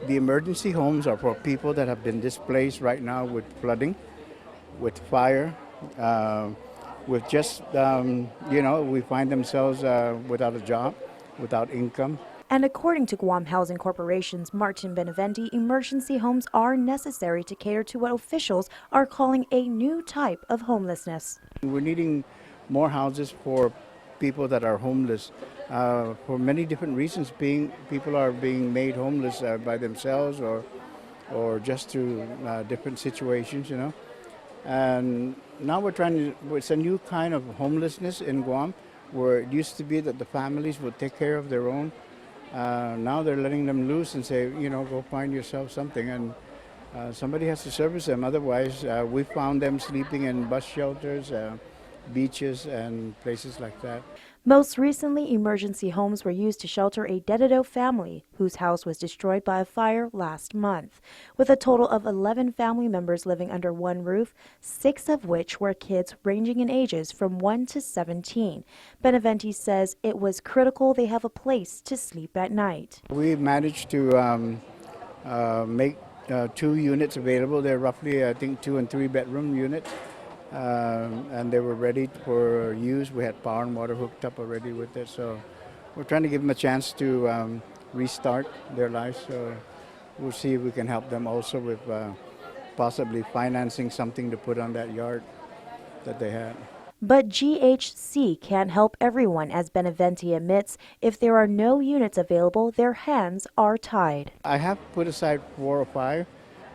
The emergency homes are for people that have been displaced right now with flooding, with fire, uh, with just, we find themselves without a job, without income. And according to Guam Housing Corporation's Martin Beneventi, emergency homes are necessary to cater to what officials are calling a new type of homelessness. We're needing more houses for people that are homeless for many different reasons. People are being made homeless by themselves or just through different situations, And now it's a new kind of homelessness in Guam, where it used to be that the families would take care of their own. Now they're letting them loose and say, go find yourself something, and somebody has to service them. Otherwise, we found them sleeping in bus shelters, beaches, and places like that. Most recently, emergency homes were used to shelter a Dededo family whose house was destroyed by a fire last month. With a total of 11 family members living under one roof, 6 of which were kids ranging in ages from 1 to 17. Beneventi says it was critical they have a place to sleep at night. We managed to make 2 units available. They're roughly, I think, 2 and 3 bedroom units. And they were ready for use. We had power and water hooked up already with it, so we're trying to give them a chance to restart their lives. So we'll see if we can help them also with possibly financing something to put on that yard that they had. But GHC can't help everyone, as Beneventi admits. If there are no units available, their hands are tied. I have put aside 4 or 5,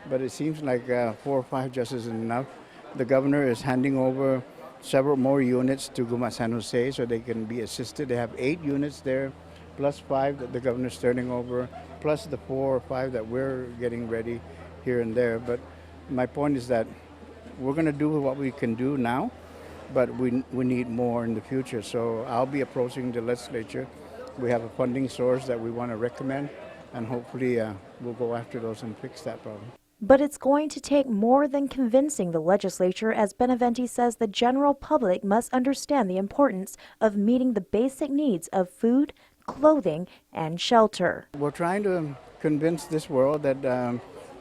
but it seems like 4 or 5 just isn't enough. The governor is handing over several more units to Guma San Jose so they can be assisted. They have 8 units there, plus 5 that the governor's turning over, plus the 4 or 5 that we're getting ready here and there. But my point is that we're going to do what we can do now, but we need more in the future. So I'll be approaching the legislature. We have a funding source that we want to recommend, and hopefully we'll go after those and fix that problem. But it's going to take more than convincing the legislature, as Beneventi says the general public must understand the importance of meeting the basic needs of food, clothing, and shelter. We're trying to convince this world that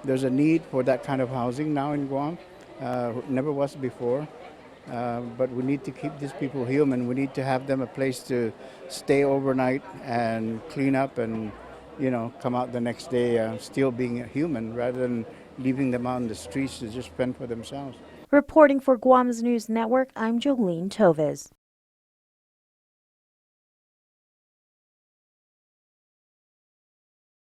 there's a need for that kind of housing now in Guam. Never was before. But we need to keep these people human. We need to have them a place to stay overnight and clean up and, come out the next day still being a human, rather than leaving them out on the streets to just fend for themselves. Reporting for Guam's News Network, I'm Jolene Toves.